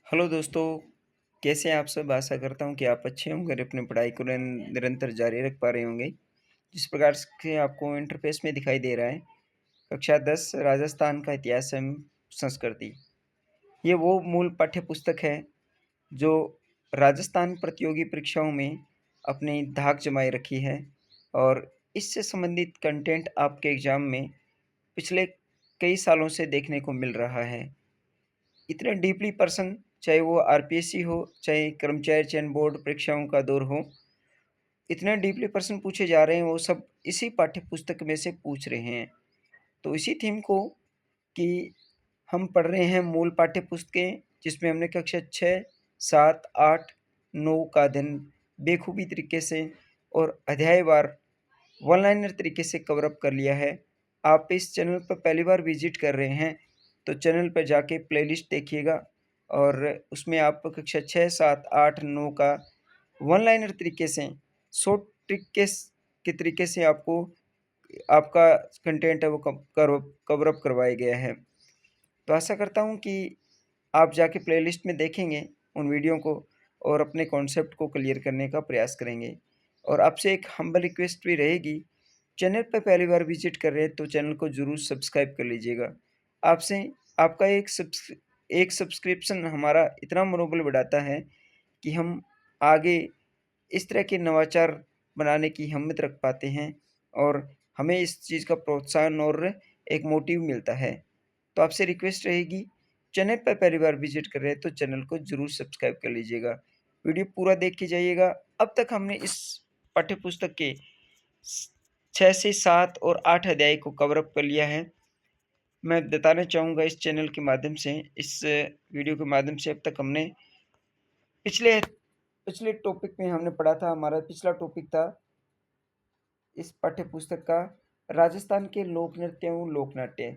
Hello दोस्तों, कैसे हैं आप सब? आशा करता हूँ कि आप अच्छे होंगे और अपनी पढ़ाई को निरंतर जारी रख पा रहे होंगे। जिस प्रकार से आपको इंटरफ़ेस में दिखाई दे रहा है, कक्षा 10 राजस्थान का इतिहास एवं संस्कृति। ये वो मूल पाठ्य पुस्तक है, जो राजस्थान प्रतियोगी परीक्षाओं में अपनी धाक जमाए रखी है और इससे संबंधित कंटेंट आपके एग्ज़ाम में पिछले कई सालों से देखने को मिल रहा है। इतने डीपली पर्सन चाहे वो आरपीएससी हो, चाहे कर्मचारी चयन बोर्ड परीक्षाओं का दौर हो, इतने डीपली प्रश्न पूछे जा रहे हैं, वो सब इसी पाठ्य पुस्तक में से पूछ रहे हैं। तो इसी थीम को कि हम पढ़ रहे हैं मूल पाठ्य पुस्तकें, जिसमें हमने कक्षा 6, 7, 8, 9 का अध्ययन बेखूबी तरीके से और अध्यायवार वन लाइनर तरीके से कवर अप कर लिया है। आप इस चैनल पर पहली बार विज़िट कर रहे हैं, तो चैनल पर जाके प्लेलिस्ट देखिएगा और उसमें आप कक्षा 6, 7, 8, 9 का वन लाइनर तरीके से शॉर्ट ट्रिक के तरीके से आपको आपका कंटेंट है वो कवर अप करवाया गया है। तो आशा करता हूँ कि आप जाके प्लेलिस्ट में देखेंगे उन वीडियो को और अपने कॉन्सेप्ट को क्लियर करने का प्रयास करेंगे। और आपसे एक हम्बल रिक्वेस्ट भी रहेगी, चैनल पे पहली बार विज़िट कर रहे हैं तो चैनल को ज़रूर सब्सक्राइब कर लीजिएगा। आपसे आपका एक सब्सक्रिप्शन हमारा इतना मनोबल बढ़ाता है कि हम आगे इस तरह के नवाचार बनाने की हिम्मत रख पाते हैं और हमें इस चीज़ का प्रोत्साहन और एक मोटिव मिलता है। तो आपसे रिक्वेस्ट रहेगी, चैनल पर पहली बार विज़िट कर रहे हैं तो चैनल को ज़रूर सब्सक्राइब कर लीजिएगा। वीडियो पूरा देख के जाइएगा। अब तक हमने इस पाठ्य पुस्तक के स 6 से 7 और 8 अध्याय को कवर अप कर लिया है। मैं बताना चाहूँगा इस चैनल के माध्यम से, इस वीडियो के माध्यम से अब तक हमने पिछले पिछले टॉपिक में हमने पढ़ा था, हमारा पिछला टॉपिक था इस पाठ्य पुस्तक का राजस्थान के लोक नृत्य एवं लोक नाट्य।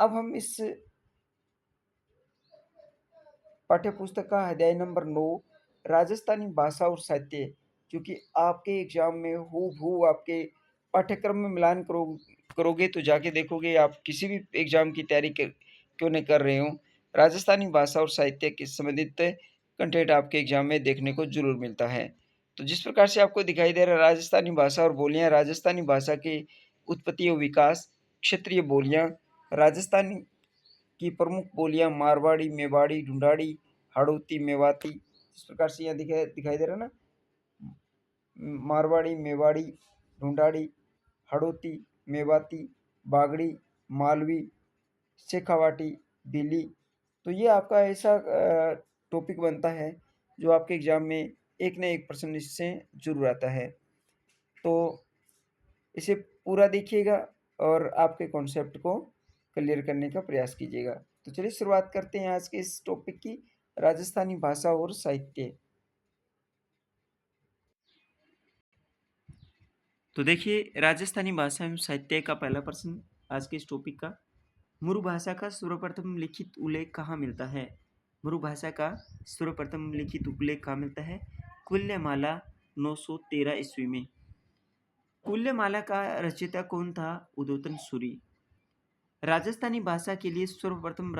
अब हम इस पाठ्य पुस्तक का अध्याय नंबर 9 राजस्थानी भाषा और साहित्य, जो कि आपके एग्जाम में हूबहू आपके पाठ्यक्रम में मिलान करोगे तो जाके देखोगे, आप किसी भी एग्जाम की तैयारी क्यों नहीं कर रहे हो, राजस्थानी भाषा और साहित्य के संबंधित कंटेंट आपके एग्जाम में देखने को जरूर मिलता है। तो जिस प्रकार से आपको दिखाई दे रहा है राजस्थानी भाषा और बोलियां, राजस्थानी भाषा की उत्पत्ति और विकास, क्षेत्रीय बोलियां, राजस्थानी की प्रमुख बोलियां मारवाड़ी, मेवाड़ी, ढूंढाड़ी, हाड़ौती, मेवाती, इस प्रकार से यहाँ दिखाई दिखाई दे रहा है ना, मारवाड़ी, मेवाड़ी, ढूंढाड़ी, हाड़ौती, मेवाती, बागड़ी, मालवी, शेखावाटी, भीली। तो ये आपका ऐसा टॉपिक बनता है जो आपके एग्जाम में एक न एक प्रश्न इससे जरूर आता है। तो इसे पूरा देखिएगा और आपके कॉन्सेप्ट को क्लियर करने का प्रयास कीजिएगा। तो चलिए शुरुआत करते हैं आज के इस टॉपिक की, राजस्थानी भाषा और साहित्य। तो देखिए, राजस्थानी भाषा एवं साहित्य का पहला प्रश्न आज के इस टॉपिक का, मुरु भाषा का सर्वप्रथम लिखित उल्लेख कहाँ मिलता है? मुरु भाषा का सर्वप्रथम लिखित उल्लेख कहाँ मिलता है? कुल्यमाला 913 ईस्वी में। कुल्यमाला का रचयिता कौन था? उदोतन सूरी। राजस्थानी भाषा के लिए सर्वप्रथम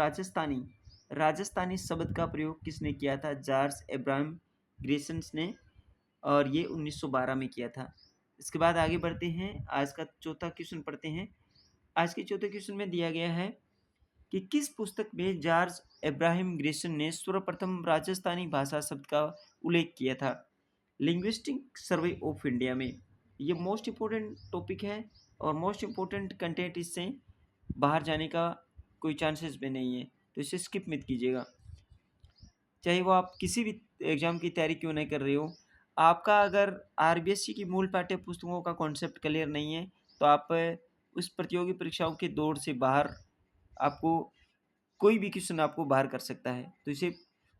राजस्थानी शब्द का प्रयोग किसने किया था? जॉर्ज एब्राहम ग्रेसन्स ने, और ये 1912 में किया था। इसके बाद आगे बढ़ते हैं, आज का चौथा क्वेश्चन पढ़ते हैं। आज के चौथे क्वेश्चन में दिया गया है कि किस पुस्तक में जॉर्ज एब्राहम ग्रेसन ने सर्वप्रथम राजस्थानी भाषा शब्द का उल्लेख किया था? लिंग्विस्टिक सर्वे ऑफ इंडिया में। ये मोस्ट इम्पोर्टेंट टॉपिक है और मोस्ट इम्पोर्टेंट कंटेंट, इससे बाहर जाने का कोई चांसेस भी नहीं है, तो इसे स्किप मत कीजिएगा। चाहे वो आप किसी भी एग्ज़ाम की तैयारी क्यों नहीं कर रहे हो, आपका अगर आरबीएससी की मूल पाठ्य पुस्तकों का कॉन्सेप्ट क्लियर नहीं है, तो आप उस प्रतियोगी परीक्षाओं के दौर से बाहर, आपको कोई भी क्वेश्चन आपको बाहर कर सकता है। तो इसे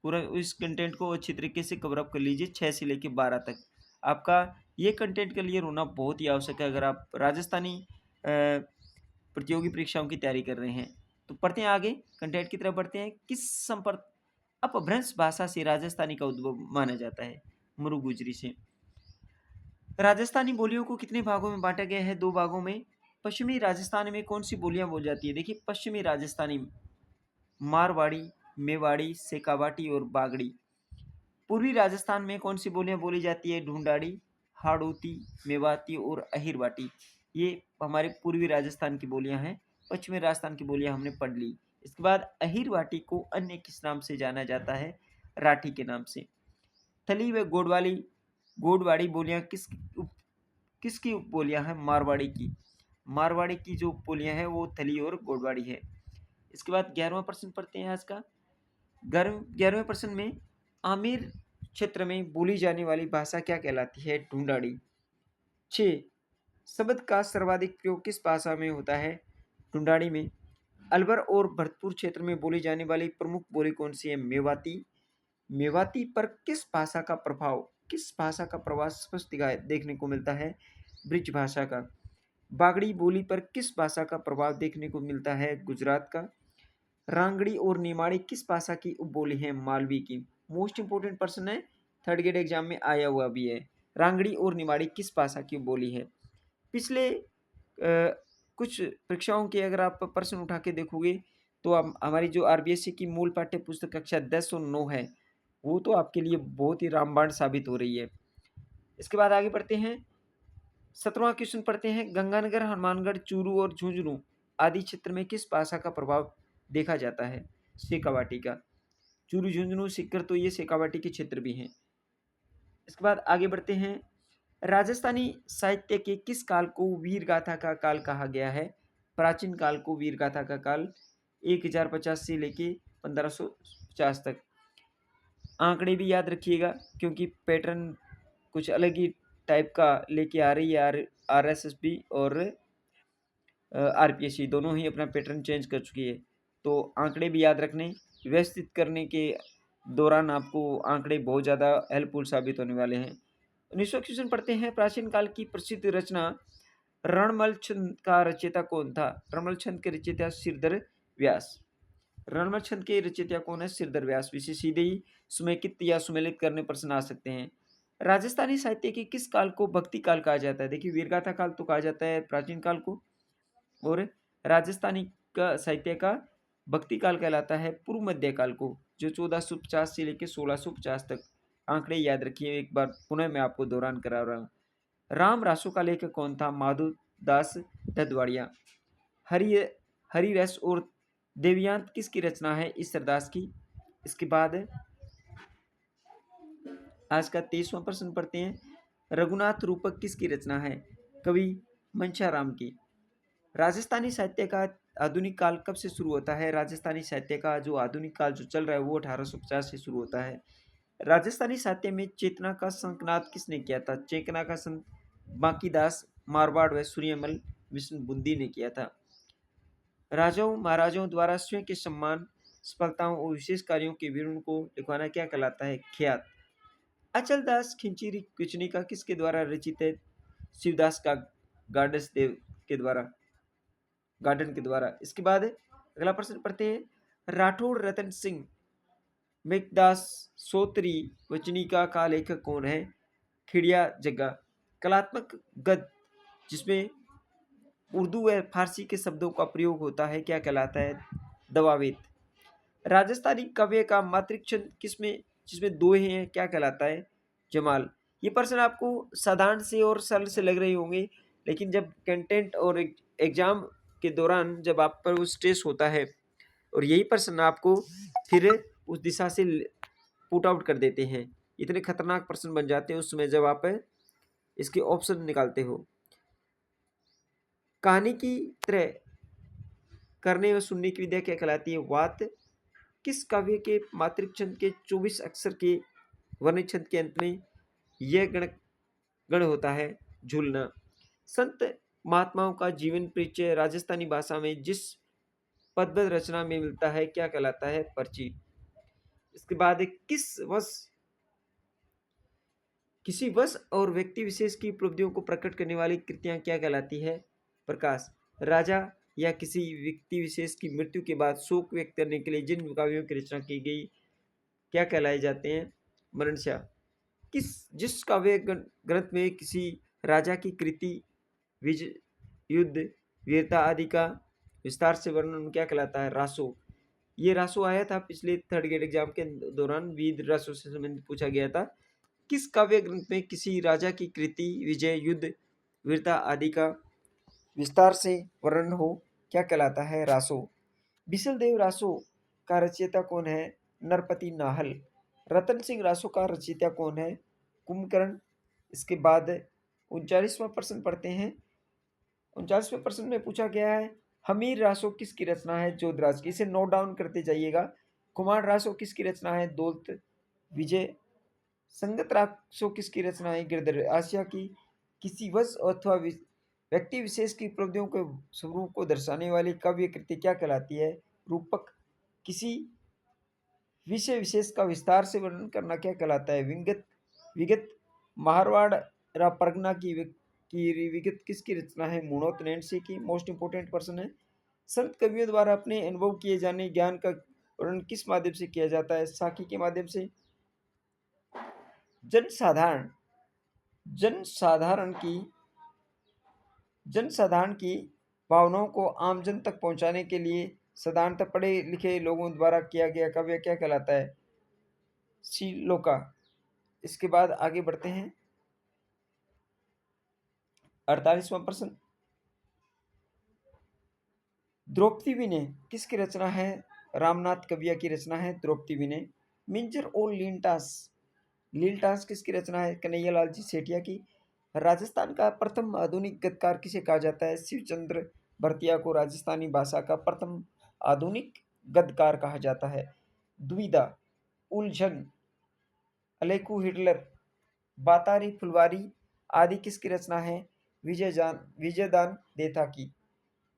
पूरा इस कंटेंट को अच्छी तरीके से कवर अप कर लीजिए 6 से लेकर 12 तक। आपका ये कंटेंट क्लियर होना बहुत ही आवश्यक है अगर आप राजस्थानी प्रतियोगी परीक्षाओं की तैयारी कर रहे हैं। तो पढ़ते हैं आगे, कंटेंट की तरफ बढ़ते हैं। किस संपर्क अपभ्रंश भाषा से राजस्थानी का उद्भव माना जाता है? मुरु गुजरी से। राजस्थानी बोलियों को कितने भागों में बांटा गया है? 2 भागों में। पश्चिमी राजस्थान में कौन सी बोलियां बोली जाती है? देखिए, पश्चिमी राजस्थानी मारवाड़ी, मेवाड़ी, शेखावाटी और बागड़ी। पूर्वी राजस्थान में कौन सी बोलियां बोली जाती है? ढूंढाड़ी, हाड़ौती, मेवाती और अहिरवाटी। ये हमारे पूर्वी राजस्थान की बोलियां हैं। पश्चिमी राजस्थान की बोलियां हमने पढ़ ली। इसके बाद अहिरवाटी को अन्य किस नाम से जाना जाता है? राठी के नाम से। थली व गोडवाड़ी बोलियां किसकी उप बोलियां हैं? मारवाड़ी की। मारवाड़ी की जो उप बोलियां हैं वो थली और गोडवाड़ी है। इसके बाद 11वां प्रश्न पढ़ते हैं आज का। 11वें प्रश्न में आमेर क्षेत्र में बोली जाने वाली भाषा क्या कहलाती है? ढूंढाड़ी। 6 शब्द का सर्वाधिक प्रयोग किस भाषा में होता है? ढूंढाड़ी में। अलवर और भरतपुर क्षेत्र में बोली जाने वाली प्रमुख बोली कौन सी है? मेवाती। मेवाती पर किस भाषा का प्रभाव स्पष्ट देखने को मिलता है? ब्रिज भाषा का। बागड़ी बोली पर किस भाषा का प्रभाव देखने को मिलता है? गुजरात का। रांगड़ी और निमाड़ी किस भाषा की उपबोली है? मालवी की। मोस्ट इंपोर्टेंट प्रश्न है, थर्ड ग्रेड एग्जाम में आया हुआ भी है। रांगड़ी और निमाड़ी किस भाषा की उपबोली है? पिछले कुछ परीक्षाओं के अगर आप प्रश्न उठा के देखोगे तो हमारी जो आरबीएससी की मूल पाठ्य पुस्तक कक्षा 10 और 9 है वो तो आपके लिए बहुत ही रामबाण साबित हो रही है। इसके बाद आगे बढ़ते हैं। 17वां क्वेश्चन पढ़ते हैं। गंगानगर, हनुमानगढ़, चूरू और झुंझुनू आदि क्षेत्र में किस भाषा का प्रभाव देखा जाता है? शेखावाटी का। चूरू, झुंझुनू, सीकर तो ये शेखावाटी के क्षेत्र भी हैं। इसके बाद आगे बढ़ते हैं। राजस्थानी साहित्य के किस काल को वीर गाथा का काल कहा गया है? प्राचीन काल को वीर गाथा का काल 1050 से लेके 1550 तक। आंकड़े भी याद रखिएगा क्योंकि पैटर्न कुछ अलग ही टाइप का लेके आ रही है आरएसएसबी और आरपीएससी दोनों ही अपना पैटर्न चेंज कर चुकी है। तो आंकड़े भी याद रखने, व्यवस्थित करने के दौरान आपको आंकड़े बहुत ज़्यादा हेल्पफुल साबित होने वाले हैं। 19वां क्वेश्चन पढ़ते हैं। प्राचीन काल की प्रसिद्ध रचना रणमल छंद का रचयिता कौन था? रणमल छंद के रचयिता सिरधर व्यास। रणमल छंद के रचयिता कौन है? सिरधर व्यास। इसे सीधे ही सुमेकित या सुमेलित करने प्रश्न आ सकते हैं। राजस्थानी साहित्य के किस काल को भक्ति काल कहा जाता है? देखिए, वीरगाथा काल तो कहा जाता है प्राचीन काल को, और राजस्थानी का साहित्य का भक्ति काल कहलाता है पूर्व मध्य काल को, जो 1450 से लेकर 1650 तक। आंकड़े याद रखिए, एक बार पुनः मैं आपको दोहरान करा रहा हूँ। राम रासो का लेखक कौन था? माधव दास ददवाड़िया। हरि हरिरस और देवयांत किसकी रचना है? ईश्वरदास की। इसके बाद आज का 23वां प्रश्न पढ़ते हैं। रघुनाथ रूपक किसकी रचना है? कवि मंशाराम की। राजस्थानी साहित्य का आधुनिक काल कब से शुरू होता है? राजस्थानी साहित्य का जो आधुनिक काल जो चल रहा है वो 1850 से शुरू होता है। राजस्थानी साहित्य में चेतना का संकनाद किसने किया था? चेतना का संत बांकीदास मारवाड़ व सूर्यमल विष्णु बुंदी ने किया था। राजाओं महाराजाओं द्वारा स्वयं के सम्मान, सफलताओं और विशेष कार्यों के विवरण को लिखवाना क्या कहलाता है? ख्यात। अचल दास खिंचीरी कुचनिका किसके द्वारा रचित है? शिवदास का गार्डस देव के द्वारा, गार्डन के द्वारा। इसके बाद अगला प्रश्न पढ़ते हैं। राठौड़ रतन सिंह मेघदास सोत्री वचनिका का लेखक कौन है? खिड़िया जग्गा। कलात्मक गद्य जिसमें उर्दू व फारसी के शब्दों का प्रयोग होता है क्या कहलाता है? दवावेत। राजस्थानी काव्य का मातृक्षण किसमें जिसमें दोहे हैं क्या कहलाता है? जमाल। ये प्रश्न आपको साधारण से और सरल से लग रहे होंगे, लेकिन जब कंटेंट और एग्जाम के दौरान जब आप पर वो स्ट्रेस होता है और यही प्रश्न आपको फिर उस दिशा से पुट आउट कर देते हैं, इतने खतरनाक प्रश्न बन जाते हैं उस समय जब आप इसके ऑप्शन निकालते हो। कहानी की तरह करने व सुनने की विद्या क्या कहलाती है? वात। किस काव्य के मातृक छंद के 24 अक्षर के वर्ण छंद के अंत में यह गण होता है? झूलना। संत महात्माओं का जीवन परिचय राजस्थानी भाषा में जिस पदबद्ध रचना में मिलता है क्या कहलाता है? पर्ची। इसके बाद किसी वश और व्यक्ति विशेष की उपलब्धियों को प्रकट करने वाली कृतियां क्या कहलाती है? प्रकाश। राजा या किसी व्यक्ति विशेष की मृत्यु के बाद शोक व्यक्त करने के लिए जिन काव्यों की रचना की गई क्या कहलाए जाते हैं? मरणशा। जिस काव्य ग्रंथ में किसी राजा की कृति, विजय, युद्ध, वीरता आदि का विस्तार से वर्णन क्या कहलाता है? रासो। ये रासो आया था पिछले थर्ड ग्रेड एग्जाम के दौरान, वीर रासो से संबंधित पूछा गया था। किस काव्य ग्रंथ में किसी राजा की कृति, विजय, युद्ध, वीरता आदि का विस्तार से वर्णन हो, क्या कहलाता है? रासो। बिसल रासो का रचयिता कौन है? नरपति नाहल। रतन सिंह रासो का रचयिता कौन है? कुंभकर्ण। इसके बाद 39वां प्रश्न पढ़ते हैं। 39वें प्रश्न में पूछा गया है, हमीर रासो किसकी रचना है? जोधराज की। इसे नोट डाउन करते जाइएगा। कुमार रासो किसकी रचना है? दौलत विजय। संगत रासो किसकी रचना है? गिरधर आसिया की। किसी वस्तु अथवा व्यक्ति विशेष की उपलब्धियों के स्वरूप को दर्शाने वाली काव्य कृति क्या कहलाती है? रूपक। किसी विषय विशेष का विस्तार से वर्णन करना क्या कहलाता है? विगत। विगत। मारवाड़ परगना की विगत किसकी रचना है? मुणोत नैणसी की। मोस्ट इंपोर्टेंट पर्सन है। संत कवियों द्वारा अपने अनुभव किए जाने ज्ञान का वर्णन किस माध्यम से किया जाता है? साखी के माध्यम से। जनसाधारण जनसाधारण की जनसाधारण की भावनाओं को आमजन तक पहुंचाने के लिए साधारणतः पढ़े लिखे लोगों द्वारा किया गया काव्य क्या कहलाता है? श्लोका। इसके बाद आगे बढ़ते हैं। 48वां प्रश्न, द्रौपदी विनय किसकी रचना है? रामनाथ कविया की रचना है द्रौपदी विनय। मिंजर और लीनटास लीलटास किसकी रचना है? कन्हैयालाल जी सेठिया की। राजस्थान का प्रथम आधुनिक गद्यकार किसे कहा जाता है? शिवचंद्र भरतिया को राजस्थानी भाषा का प्रथम आधुनिक गद्यकार कहा जाता है। दुविधा, उलझन, अलेकू हिटलर, बातारी फुलवारी आदि किसकी रचना है? विजयदान देथा की।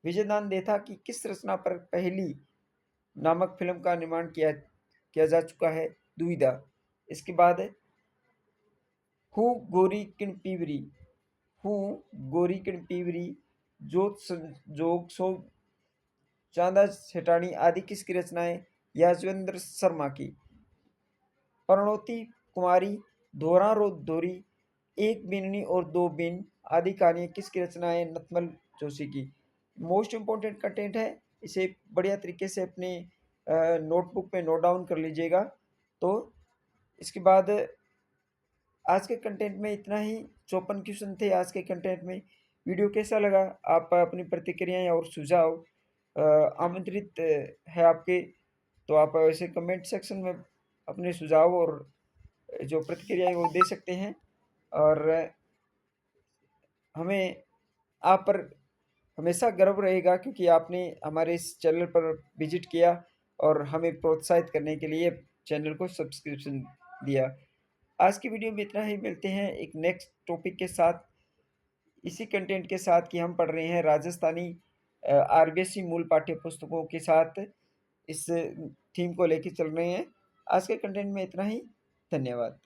विजयदान देथा की किस रचना पर पहली नामक फिल्म का निर्माण किया जा चुका है? दुविधा। इसके बाद हूँ गोरी किन पीवरी हूँ गोरी किन पीवरी, जोग सो चांदा सेठानी आदि किसकी रचना है? याजवेंद्र शर्मा की। प्रणोती कुमारी, धोरा रो धोरी, एक बिननी और दो बिन आदि कहानियाँ किसकी रचना है? नथमल जोशी की। मोस्ट इम्पोर्टेंट कंटेंट है, इसे बढ़िया तरीके से अपने नोटबुक में नोट डाउन कर लीजिएगा। तो इसके बाद आज के कंटेंट में इतना ही। 54 क्वेश्चन थे आज के कंटेंट में। वीडियो कैसा लगा? आप अपनी प्रतिक्रियाएं और सुझाव आमंत्रित है आपके, तो आप ऐसे कमेंट सेक्शन में अपने सुझाव और जो प्रतिक्रियाएं वो दे सकते हैं। और हमें आप पर हमेशा गर्व रहेगा क्योंकि आपने हमारे इस चैनल पर विजिट किया और हमें प्रोत्साहित करने के लिए चैनल को सब्सक्रिप्शन दिया। आज की वीडियो में इतना ही। मिलते हैं एक नेक्स्ट टॉपिक के साथ, इसी कंटेंट के साथ कि हम पढ़ रहे हैं राजस्थानी आरबीएसई मूल पाठ्य पुस्तकों के साथ इस थीम को लेकर चल रहे हैं। आज के कंटेंट में इतना ही। धन्यवाद।